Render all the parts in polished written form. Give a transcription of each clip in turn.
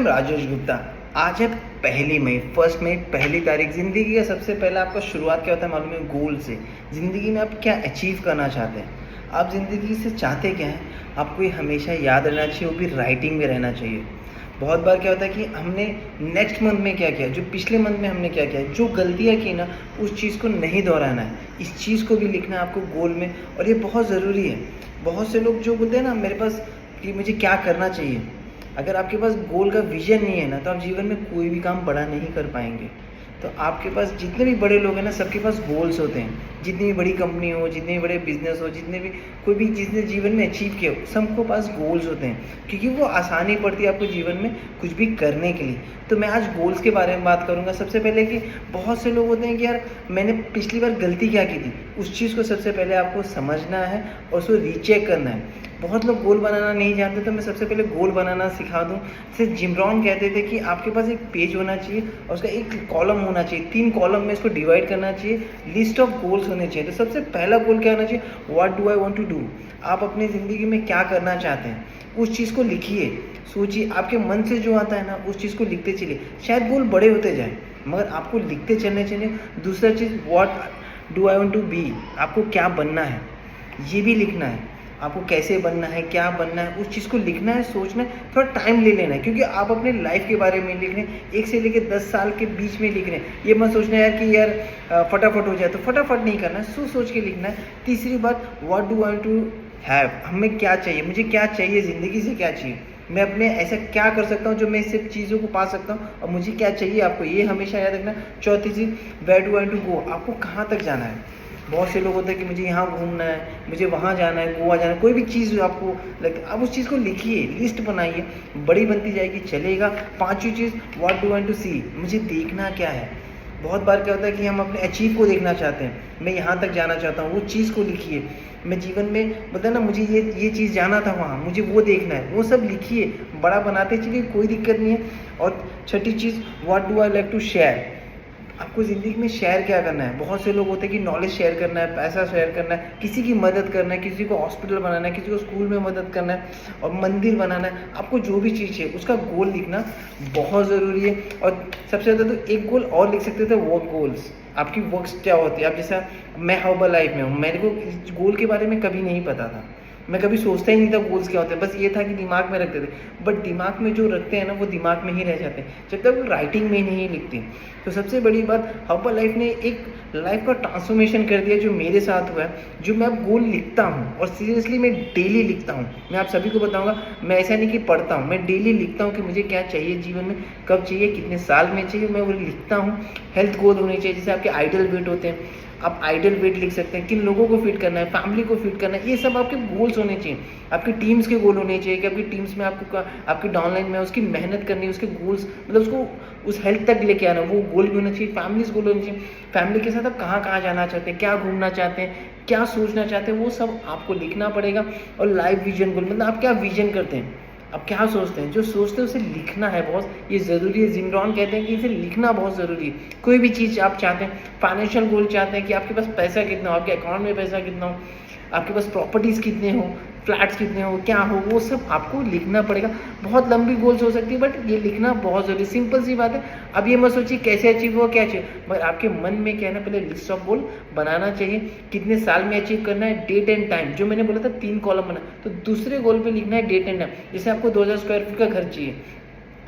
राजेश गुप्ता। आज है 1 मई, 1 मई, पहली तारीख। ज़िंदगी का सबसे पहला आपका शुरुआत क्या होता है मालूम है? गोल से। ज़िंदगी में आप क्या अचीव करना चाहते हैं, आप ज़िंदगी से चाहते क्या हैं, आपको ये हमेशा याद रहना चाहिए, वो भी राइटिंग में रहना चाहिए। बहुत बार क्या होता है कि हमने नेक्स्ट मंथ में क्या किया, जो पिछले मंथ में हमने क्या किया, जो गलतियाँ की ना, उस चीज़ को नहीं दोहराना है। इस चीज़ को भी लिखना है आपको गोल में, और ये बहुत ज़रूरी है। बहुत से लोग जो बोलते हैं ना मेरे पास कि मुझे क्या करना चाहिए, अगर आपके पास गोल का विजन नहीं है ना, तो आप जीवन में कोई भी काम बड़ा नहीं कर पाएंगे। तो आपके पास जितने भी बड़े लोग हैं ना, सबके पास गोल्स होते हैं। जितनी भी बड़ी कंपनी हो, जितने भी बड़े बिजनेस हो, जितने भी कोई भी जिसने जीवन में अचीव किया हो, सबको पास गोल्स होते हैं, क्योंकि वो आसानी पड़ती है आपको जीवन में कुछ भी करने के लिए। तो मैं आज गोल्स के बारे में बात करूंगा। सबसे पहले कि बहुत से लोग होते हैं कि यार मैंने पिछली बार गलती क्या की थी, उस चीज़ को सबसे पहले आपको समझना है और उसको रीचेक करना है। बहुत लोग गोल बनाना नहीं जानते, तो मैं सबसे पहले गोल बनाना सिखा दूं। जैसे जिम रॉन कहते थे कि आपके पास एक पेज होना चाहिए और उसका एक कॉलम होना चाहिए, 3 कॉलम में इसको डिवाइड करना चाहिए, लिस्ट ऑफ गोल्स होने चाहिए। तो सबसे पहला गोल क्या होना चाहिए? What do I want to do. आप अपनी ज़िंदगी में क्या करना चाहते हैं, उस चीज़ को लिखिए, सोचिए, आपके मन से जो आता है ना, उस चीज़ को लिखते चलिए। शायद गोल बड़े होते जाए, मगर आपको लिखते चलने चाहिए। दूसरा चीज़, what do I want to be, आपको क्या बनना है, ये भी लिखना है। आपको कैसे बनना है, क्या बनना है, उस चीज़ को लिखना है, सोचना है, थोड़ा टाइम ले लेना है, क्योंकि आप अपने लाइफ के बारे में लिख रहे हैं, 1 से लेकर 10 साल के बीच में लिख रहे हैं। ये मत सोचना यार कि यार फटाफट हो जाए, तो फटाफट नहीं करना है, सोच के लिखना है। तीसरी बात, what do I to have, हमें क्या चाहिए, मुझे क्या चाहिए, ज़िंदगी से क्या चाहिए, मैं अपने ऐसा क्या कर सकता हूँ जो मैं इससे चीज़ों को पा सकता हूँ, और मुझे क्या चाहिए, आपको ये हमेशा याद रखना। चौथी चीज़, where do I to go, आपको कहाँ तक जाना है। बहुत से लोग होते हैं कि मुझे यहाँ घूमना है, मुझे वहाँ जाना है, गोवा जाना है, कोई भी चीज़ आपको लगता है, आप उस चीज़ को लिखिए, लिस्ट बनाइए, बड़ी बनती जाएगी, चलेगा। 5वीं चीज़, व्हाट डू वांट टू सी, मुझे देखना क्या है। बहुत बार क्या होता है कि हम अपने अचीव को देखना चाहते हैं, मैं यहाँ तक जाना चाहता हूँ, वो चीज़ को लिखिए। मैं जीवन में बोलता है ना, मुझे ये चीज़ जाना था वहाँ, मुझे वो देखना है, वो सब लिखिए, बड़ा बनाते चलिए, कोई दिक्कत नहीं है। और छठी चीज़, what do I like to share, आपको ज़िंदगी में शेयर क्या करना है। बहुत से लोग होते हैं कि नॉलेज शेयर करना है, पैसा शेयर करना है, किसी की मदद करना है, किसी को हॉस्पिटल बनाना है, किसी को स्कूल में मदद करना है, और मंदिर बनाना है। आपको जो भी चीज़ है उसका गोल लिखना बहुत ज़रूरी है। और सबसे ज़्यादा तो एक गोल और लिख सकते थे, वर्क गोल्स, आपकी वर्क्स क्या होती है। आप जैसा मैं हर्बल लाइफ में हूँ, मेरे को इस गोल के बारे में कभी नहीं पता था, मैं कभी सोचता ही नहीं था गोल्स क्या होते हैं, बस ये था कि दिमाग में रखते थे। बट दिमाग में जो रखते हैं ना, वो दिमाग में ही रह जाते हैं, जब तक वो राइटिंग में नहीं लिखते। तो सबसे बड़ी बात, हर्बल लाइफ ने एक लाइफ का ट्रांसफॉर्मेशन कर दिया, जो मेरे साथ हुआ है, जो मैं अब गोल लिखता हूँ, और सीरियसली मैं डेली लिखता हूँ। मैं आप सभी को बताऊँगा, मैं ऐसा नहीं कि पढ़ता हूँ, मैं डेली लिखता हूँ कि मुझे क्या चाहिए जीवन में, कब चाहिए, कितने साल में चाहिए, मैं वो लिखता हूँ। हेल्थ गोल होने चाहिए, जैसे आपके आइडल वेट होते हैं, आप आइडल वेट लिख सकते हैं, किन लोगों को फिट करना है, फैमिली को फिट करना है, ये सब आपके गोल्स होने चाहिए। आपकी टीम्स के गोल होने चाहिए कि आपकी टीम्स में आपको आपकी डाउनलाइन में उसकी मेहनत करनी है, उसके गोल्स मतलब उसको उस हेल्थ तक लेके आना, वो गोल भी होना चाहिए। फैमिलीज गोल होने चाहिए, फैमिली के साथ आप कहाँ कहाँ जाना चाहते हैं, क्या घूमना चाहते हैं, क्या सोचना चाहते हैं, वो सब आपको लिखना पड़ेगा। और लाइफ विजन गोल, मतलब आप क्या विजन करते हैं, आप क्या सोचते हैं, जो सोचते हैं उसे लिखना है, बहुत ये ज़रूरी है। जिम रॉन कहते हैं कि इसे लिखना बहुत ज़रूरी है। कोई भी चीज़ आप चाहते हैं, फाइनेंशियल गोल चाहते हैं कि आपके पास पैसा कितना हो, आपके अकाउंट में पैसा कितना हो, आपके पास प्रॉपर्टीज़ कितने हो, फ्लैट्स कितने हो, क्या हो, वो सब आपको लिखना पड़ेगा। बहुत लंबी गोल्स हो सकती है, बट ये लिखना बहुत ज़रूरी, सिंपल सी बात है। अब ये मत सोचिए कैसे अचीव हुआ, क्या अचीव, मगर आपके मन में क्या है ना, पहले लिस्ट ऑफ गोल बनाना चाहिए, कितने साल में अचीव करना है, डेट एंड टाइम, जो मैंने बोला था 3 कॉलम बना, तो दूसरे गोल पे लिखना है डेट एंड टाइम। जैसे आपको 2000 स्क्वायर फीट का घर चाहिए,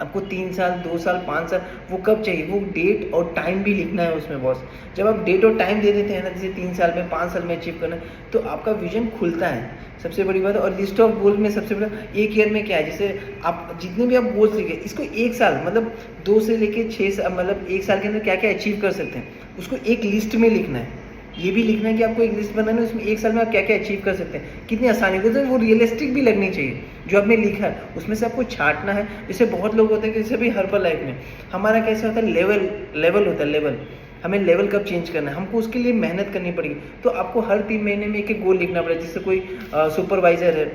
आपको 3 साल, 2 साल, 5 साल, वो कब चाहिए, वो डेट और टाइम भी लिखना है उसमें बॉस। जब आप डेट और टाइम दे देते हैं ना, जैसे 3 साल में, 5 साल में अचीव करना है, तो आपका विजन खुलता है, सबसे बड़ी बात है। और लिस्ट ऑफ गोल में सबसे बड़ा, 1 ईयर में क्या है, जैसे आप जितने भी आप गोल्स लिखे, इसको 1 साल मतलब 2 से लेके 6 साल, मतलब 1 साल के अंदर क्या क्या अचीव कर सकते हैं, उसको एक लिस्ट में लिखना है। ये भी लिखना है कि आपको एक लिस्ट बनाना है, उसमें 1 साल में आप क्या क्या अचीव कर सकते हैं, कितनी आसानी होती है, वो रियलिस्टिक भी लगनी चाहिए। जो आपने लिखा है उसमें से आपको छांटना है। जैसे बहुत लोग होते हैं कि जैसे भी हर्बल लाइफ में हमारा कैसे होता है, लेवल होता है, लेवल, हमें लेवल कब चेंज करना है, हमको उसके लिए मेहनत करनी पड़ेगी। तो आपको हर 3 महीने में एक गोल लिखना पड़ेगा। जैसे कोई सुपरवाइजर है,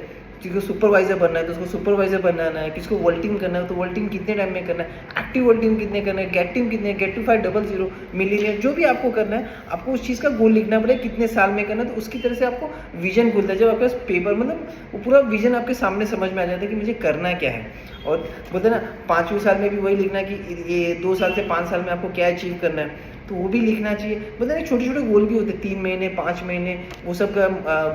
किसी को सुपरवाइजर बनना है तो उसको सुपरवाइजर बनाना है, किसी को वोल्टिंग करना है तो वोल्टिंग कितने टाइम में करना है, एक्टिव वोल्टिंग कितने करना है, गेट टीम कितने, गेट टू 500 मिलियन, जो भी आपको करना है आपको उस चीज़ का गोल लिखना पड़ेगा कितने साल में करना है। तो उसकी तरह से आपको विजन खुलता है जब आपके पास पेपर, मतलब वो पूरा विजन आपके सामने समझ में आ जाता है कि मुझे करना क्या है। और बोलते हैं ना 5वें साल में भी वही लिखना है कि ये 2 साल से 5 साल में आपको क्या अचीव करना है, तो वो भी लिखना चाहिए। बोलते हैं छोटे छोटे गोल भी होते हैं, 3 महीने 5 महीने, वो सब का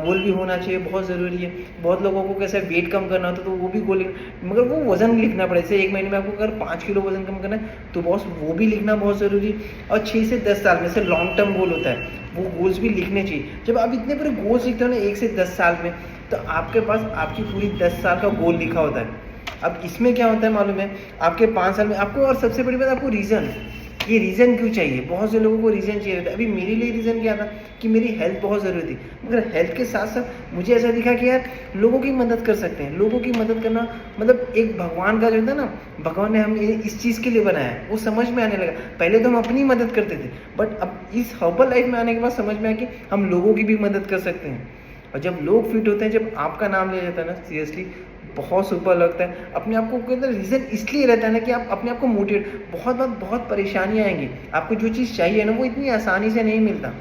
गोल भी होना चाहिए, बहुत ज़रूरी है। बहुत लोगों को कैसे वेट कम करना होता है तो वो भी गोल, मगर वो वजन लिखना पड़े। जैसे 1 महीने में आपको अगर 5 किलो वजन कम करना है तो बॉस वो भी लिखना बहुत ज़रूरी है। और 6 से 10 साल में से लॉन्ग टर्म गोल होता है, वो गोल्स भी लिखने चाहिए। जब आप इतने बड़े गोल्स लिखते हो ना 1 से 10 साल में, तो आपके पास आपकी पूरी 10 साल का गोल लिखा होता है। अब इसमें क्या होता है मालूम है, आपके 5 साल में आपको, और सबसे बड़ी बात आपको रीज़न, ये रीज़न क्यों चाहिए। बहुत से लोगों को रीज़न चाहिए था। अभी मेरे लिए रीज़न क्या था कि मेरी हेल्थ बहुत ज़रूरी थी, मगर हेल्थ के साथ साथ मुझे ऐसा दिखा कि यार लोगों की मदद कर सकते हैं। लोगों की मदद करना मतलब एक भगवान का जो होता है ना, भगवान ने हमें इस चीज़ के लिए बनाया है, वो समझ में आने लगा। पहले तो हम अपनी मदद करते थे, बट अब इस हर्बल लाइफ में आने के बाद समझ में आया कि हम लोगों की भी मदद कर सकते हैं। और जब लोग फिट होते हैं, जब आपका नाम लिया जाता है ना, सीरियसली बहुत सुपर लगता है। अपने आप को अंदर रीज़न इसलिए रहता है ना कि आप अपने आप को मोटिवेट, बहुत परेशानियाँ आएंगी, आपको जो चीज़ चाहिए ना वो इतनी आसानी से नहीं मिलता,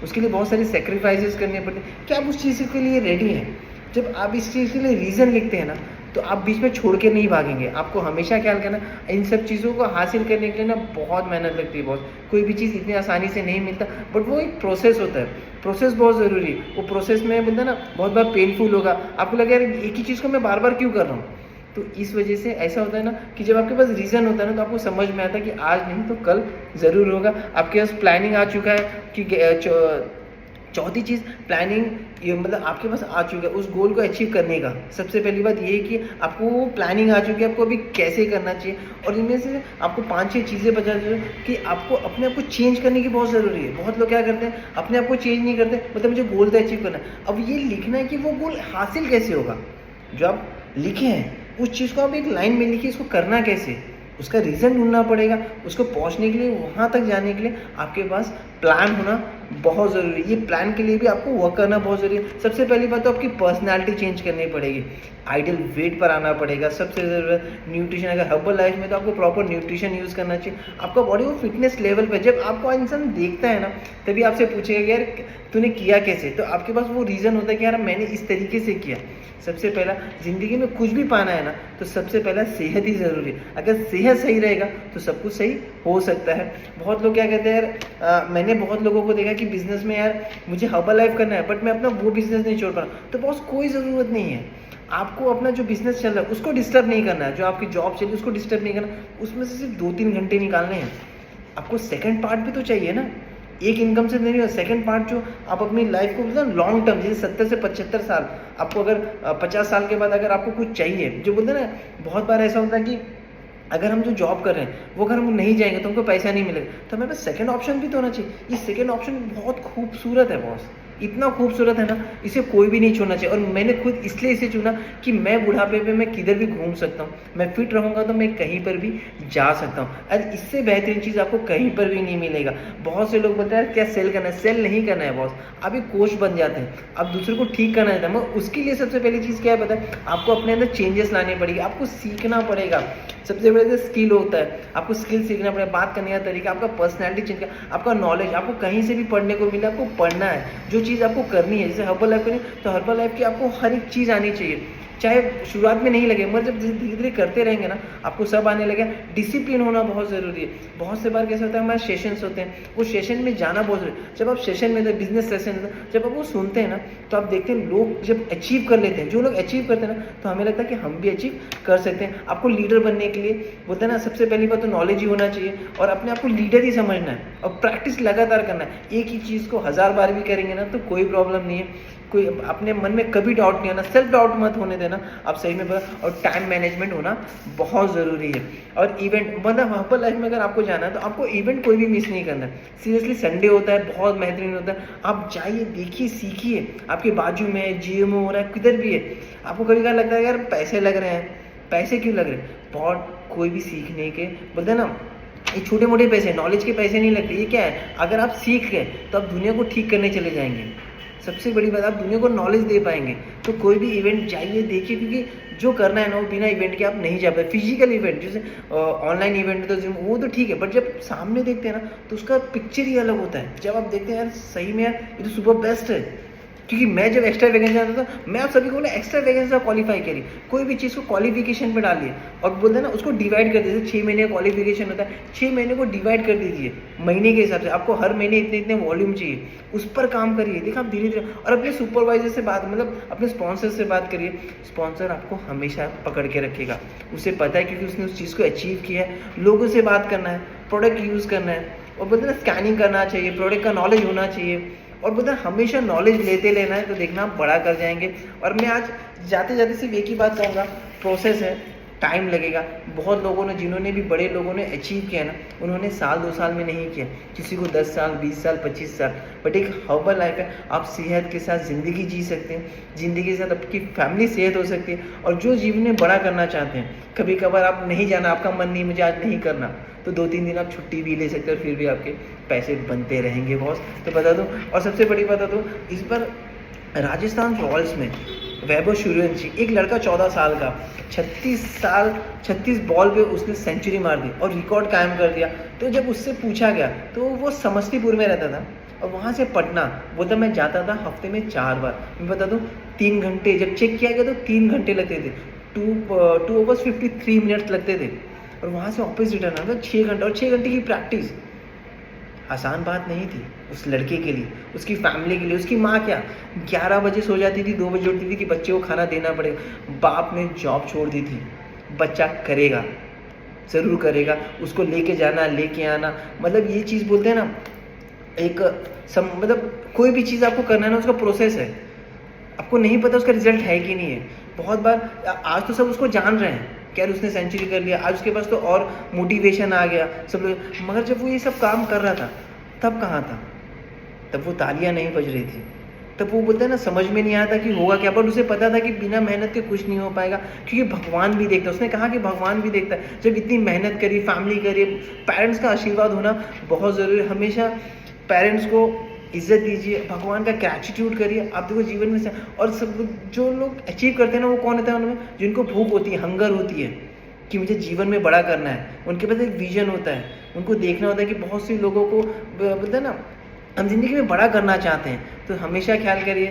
उसके लिए बहुत सारी सेक्रीफाइसेस करने पड़ते हैं। क्या आप उस चीज़ के लिए रेडी हैं? जब आप इस चीज़ के लिए रीज़न लिखते हैं ना, तो आप बीच में छोड़ के नहीं भागेंगे। आपको हमेशा ख्याल करना, इन सब चीज़ों को हासिल करने के लिए ना बहुत मेहनत लगती है बहुत। कोई भी चीज़ इतनी आसानी से नहीं मिलता, बट वो एक प्रोसेस होता है, प्रोसेस बहुत ज़रूरी है। वो प्रोसेस में बोलते हैं ना बहुत बार पेनफुल होगा, आपको लगे यार एक ही चीज़ को मैं बार बार क्यों कर रहा हूँ। तो इस वजह से ऐसा होता है ना कि जब आपके पास रीज़न होता है ना, तो आपको समझ में आता है कि आज नहीं तो कल ज़रूर होगा। आपके पास प्लानिंग आ चुका है कि चौथी चीज़ प्लानिंग, ये मतलब आपके पास आ चुका है उस गोल को अचीव करने का। सबसे पहली बात ये है कि आपको वो प्लानिंग आ चुकी है, आपको अभी कैसे करना चाहिए। और इनमें से आपको 5-6 चीज़ें बता दें कि आपको अपने आप को चेंज करने की बहुत ज़रूरी है। बहुत लोग क्या करते हैं, अपने आप को चेंज नहीं करते, मतलब मुझे गोल तो अचीव करना है। अब ये लिखना है कि वो गोल हासिल कैसे होगा। जो आप लिखे हैं उस चीज़ को आप एक लाइन में लिखिए, इसको करना कैसे, उसका रीज़न ढूंढना पड़ेगा। उसको पहुंचने के लिए, वहाँ तक जाने के लिए आपके पास प्लान होना बहुत ज़रूरी है। ये प्लान के लिए भी आपको वर्क करना बहुत ज़रूरी है। सबसे पहली बात तो आपकी पर्सनालिटी चेंज करनी पड़ेगी, आइडियल वेट पर आना पड़ेगा। सबसे ज़रूरत न्यूट्रिशन, अगर हर्बल लाइफ में तो आपको प्रॉपर न्यूट्रिशन यूज़ करना चाहिए। आपका बॉडी वो फिटनेस लेवल पे, जब आपको इंसान देखता है ना तभी आपसे पूछेगा कि यार तूने किया कैसे, तो आपके पास वो रीज़न होता है कि यार मैंने इस तरीके से किया। सबसे पहला ज़िंदगी में कुछ भी पाना है ना, तो सबसे पहला सेहत ही ज़रूरी है। अगर सेहत सही रहेगा तो सब कुछ सही हो सकता है। बहुत लोग क्या कहते हैं यार, मैंने बहुत लोगों को देखा कि बिज़नेस में यार मुझे हर्बल लाइफ करना है, बट मैं अपना वो बिज़नेस नहीं छोड़ पा रहा। तो बॉस कोई ज़रूरत नहीं है, आपको अपना जो बिज़नेस चल रहा है उसको डिस्टर्ब नहीं करना है। जो आपकी जॉब चल रही है उसको डिस्टर्ब नहीं करना, उसमें से सिर्फ 2-3 घंटे निकालने हैं। आपको सेकंड पार्ट भी तो चाहिए ना, एक इनकम से नहीं हो। सेकंड पार्ट जो आप अपनी लाइफ को मतलब लॉन्ग टर्म, जैसे 70 से 75 साल, आपको अगर 50 साल के बाद अगर आपको कुछ चाहिए, जो बोलते हैं ना बहुत बार ऐसा होता है कि अगर हम जो जॉब कर रहे हैं वो अगर हम नहीं जाएंगे तो हमको पैसा नहीं मिलेगा, तो हमें पास सेकंड ऑप्शन भी तो होना चाहिए। ये सेकंड ऑप्शन बहुत खूबसूरत है बॉस, इतना खूबसूरत है ना, इसे कोई भी नहीं छोड़ना चाहिए। और मैंने खुद इसलिए इसे चुना कि मैं बुढ़ापे पे मैं किधर भी घूम सकता हूँ, मैं फिट रहूँगा तो मैं कहीं पर भी जा सकता हूँ। और इससे बेहतरीन चीज़ आपको कहीं पर भी नहीं मिलेगा। बहुत से लोग बोलते हैं क्या सेल करना है, सेल नहीं करना है बॉस, आप एक कोच बन जाते हैं, आप दूसरे को ठीक करना चाहते हैं। मगर उसके लिए सबसे पहली चीज़ क्या है पता है, आपको अपने अंदर चेंजेस लाने पड़ेगी, आपको सीखना पड़ेगा। सबसे बड़ा स्किल होता है, आपको स्किल सीखना पड़ेगा, बात करने का तरीका, आपका पर्सनैलिटी चेंज का, आपका नॉलेज। आपको कहीं से भी पढ़ने को मिले, आपको पढ़ना है, जो चीज़ आपको करनी है। जैसे हर्बल लाइफ करें तो हर्बल लाइफ की आपको हर एक चीज़ आनी चाहिए, चाहे शुरुआत में नहीं लगे, मगर जब धीरे धीरे करते रहेंगे ना आपको सब आने लगे। डिसिप्लिन होना बहुत ज़रूरी है। बहुत से बार कैसे होता है, हमारे सेशंस होते हैं, वो सेशन में जाना बहुत ज़रूरी है। जब आप सेशन में, बिजनेस सेशन, जब आप वो सुनते हैं ना तो आप देखते हैं लोग जब अचीव कर लेते हैं, जो लोग अचीव करते हैं ना, तो हमें लगता है कि हम भी अचीव कर सकते हैं। आपको लीडर बनने के लिए बोलते हैं ना, सबसे पहली बात तो नॉलेज ही होना चाहिए और अपने आप को लीडर ही समझना है और प्रैक्टिस लगातार करना है। एक ही चीज़ को 1000 बार भी करेंगे ना तो कोई प्रॉब्लम नहीं है, कोई अपने मन में कभी डाउट नहीं आना, सेल्फ डाउट मत होने देना, आप सही में बता। और टाइम मैनेजमेंट होना बहुत ज़रूरी है। और इवेंट मतलब हर्बल लाइफ में अगर आपको जाना है तो आपको इवेंट कोई भी मिस नहीं करना है। सीरियसली संडे होता है, बहुत बेहतरीन होता है, आप जाइए, देखिए, सीखिए। आपके बाजू में GMO हो रहा है, किधर भी है, आपको कभी कभी लगता है यार पैसे लग रहे हैं, पैसे क्यों लग रहे हैं, बहुत कोई भी सीखने के बोलते हैं ना, ये छोटे मोटे पैसे, नॉलेज के पैसे नहीं लगते। ये क्या है, अगर आप सीख गए तो आप दुनिया को ठीक करने चले जाएंगे। सबसे बड़ी बात, आप दुनिया को नॉलेज दे पाएंगे। तो कोई भी इवेंट जाइए, देखिए, क्योंकि जो करना है ना वो बिना इवेंट के आप नहीं जा पाए। फिजिकल इवेंट जैसे ऑनलाइन इवेंट तो वो तो ठीक है, बट जब सामने देखते हैं ना तो उसका पिक्चर ही अलग होता है। जब आप देखते हैं यार सही में यार ये तो सुपर बेस्ट है। क्योंकि मैं जब एक्स्ट्रा वैकेंसी आता था, मैं आप सभी को बोला एक्स्ट्रा वैकेंसी क्वालिफाई करिए, कोई भी चीज़ को क्वालिफिकेशन पे डालिए और बोलते हैं ना उसको डिवाइड कर दीजिए। 6 महीने का क्वालिफिकेशन होता है, 6 महीने को डिवाइड कर दीजिए महीने के हिसाब से। आपको हर महीने इतने इतने वॉल्यूम चाहिए, उस पर काम करिए। देखा आप धीरे धीरे, और अपने सुपरवाइजर से बात, मतलब अपने स्पॉन्सर से बात करिए। स्पॉन्सर आपको हमेशा पकड़ के रखेगा, उसे पता है क्योंकि उसने उस चीज़ को अचीव किया है। लोगों से बात करना है, प्रोडक्ट यूज़ करना है, और बोलते हैं ना स्कैनिंग करना चाहिए, प्रोडक्ट का नॉलेज होना चाहिए, और बोलते हैं हमेशा नॉलेज लेते लेना है। तो देखना आप बड़ा कर जाएंगे। और मैं आज जाते जाते सिर्फ एक ही बात कहूँगा, प्रोसेस है, टाइम लगेगा। बहुत लोगों ने, जिन्होंने भी, बड़े लोगों ने अचीव किया ना, उन्होंने साल 2 साल में नहीं किया, किसी को 10 साल 20 साल 25 साल। बट एक हर्बल लाइफ है, आप सेहत के साथ ज़िंदगी जी सकते हैं, ज़िंदगी के साथ आपकी फैमिली सेहत हो सकती है। और जो जीवन में बड़ा करना चाहते हैं, कभी कभार आप नहीं जाना, आपका मन नहीं मुझे आज नहीं करना, तो 2-3 दिन आप छुट्टी भी ले सकते हो, फिर भी आपके पैसे बनते रहेंगे बॉस। तो बता दूं, और सबसे बड़ी बात बता दूं, इस बार राजस्थान रॉयल्स में वैभव सूर्यवंशी, एक लड़का 14 साल का, 36 बॉल पे उसने सेंचुरी मार दी और रिकॉर्ड कायम कर दिया। तो जब उससे पूछा गया तो वो समस्तीपुर में रहता था और वहाँ से पटना, बोलता मैं जाता था हफ्ते में 4 बार। मैं बता दूँ 3 घंटे, जब चेक किया गया तो 3 घंटे लगते थे, 2 hours 53 मिनट्स लगते थे। और वहाँ से वापस रिटर्न आना 6 घंटे, और 6 घंटे की प्रैक्टिस आसान बात नहीं थी उस लड़के के लिए, उसकी फैमिली के लिए। उसकी माँ क्या 11 बजे सो जाती थी, 2 बजे उठती थी कि बच्चे को खाना देना पड़ेगा। बाप ने जॉब छोड़ दी थी, बच्चा करेगा, ज़रूर करेगा, उसको लेके जाना, लेके आना, मतलब ये चीज़ बोलते हैं ना एक मतलब कोई भी चीज़ आपको करना है ना, उसका प्रोसेस है। आपको नहीं पता उसका रिजल्ट है कि नहीं है। बहुत बार आज तो सब उसको जान रहे हैं कि यार उसने सेंचुरी कर लिया, आज उसके पास तो और मोटिवेशन आ गया सब लोग। मगर जब वो ये सब काम कर रहा था तब कहाँ था? तब वो तालियां नहीं बज रही थी, तब वो बोलते हैं ना समझ में नहीं आया था कि होगा क्या। पर उसे पता था कि बिना मेहनत के कुछ नहीं हो पाएगा, क्योंकि भगवान भी देखता है। उसने कहा कि भगवान भी देखता है। जब इतनी मेहनत करी, फैमिली करी, पेरेंट्स का आशीर्वाद होना बहुत ज़रूरी है। हमेशा पेरेंट्स को इज्जत दीजिए, भगवान का ग्रैटिट्यूड करिए। आप देखो जीवन में से, और सब जो लोग अचीव करते हैं ना, वो कौन होता है उनमें? जिनको भूख होती है, हंगर होती है कि मुझे जीवन में बड़ा करना है। उनके पास एक विजन होता है, उनको देखना होता है कि बहुत सी लोगों को बोलते हैं ना हम ज़िंदगी में बड़ा करना चाहते हैं। तो हमेशा ख्याल करिए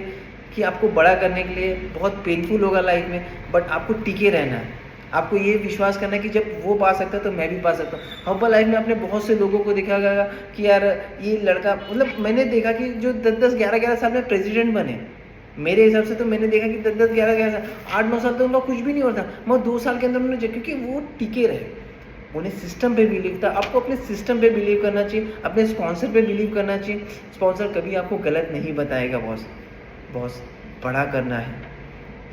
कि आपको बड़ा करने के लिए बहुत पेनफुल होगा लाइफ में, बट आपको टिके रहना है। आपको ये विश्वास करना है कि जब वो पा सकता है तो मैं भी पा सकता हूँ। हर्बल लाइफ में आपने बहुत से लोगों को देखा गया कि यार ये लड़का, मतलब मैंने देखा कि जो 10-10 11-11 साल में प्रेसिडेंट बने, मेरे हिसाब से तो मैंने देखा कि 10-10 11-11 साल, 8-9 साल तो उनका कुछ भी नहीं होता, मगर 2 साल के अंदर उन्होंने, क्योंकि वो टिके रहे, उन्हें सिस्टम पे बिलीव था। आपको अपने सिस्टम पे बिलीव करना चाहिए, अपने स्पॉन्सर पे बिलीव करना चाहिए। स्पॉन्सर कभी आपको गलत नहीं बताएगा बॉस। बॉस बड़ा करना है,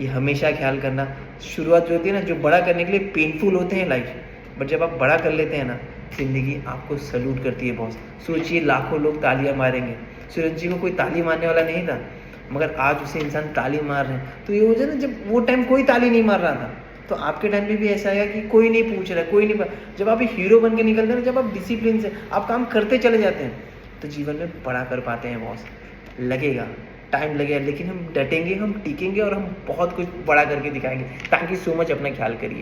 ये हमेशा ख्याल करना। शुरुआत जो होती है ना, जो बड़ा करने के लिए पेनफुल होते हैं लाइफ, बट जब आप बड़ा कर लेते हैं ना, ज़िंदगी आपको सल्यूट करती है बॉस। सोचिए लाखों लोग तालियां मारेंगे, सूरज जी को कोई ताली मारने वाला नहीं था, मगर आज उसे इंसान ताली मार रहे हैं। तो ये वजह ना, जब वो टाइम कोई ताली नहीं मार रहा था, तो आपके टाइम पे भी ऐसा है कि कोई नहीं पूछ रहा है, कोई नहीं। जब आप हीरो बन के निकलते हैं ना, जब आप डिसिप्लिन से आप काम करते चले जाते हैं, तो जीवन में बड़ा कर पाते हैं बॉस। लगेगा, टाइम लगेगा, लेकिन हम डटेंगे, हम टिकेंगे और हम बहुत कुछ बड़ा करके दिखाएंगे। थैंक यू सो मच, अपना ख्याल करिए।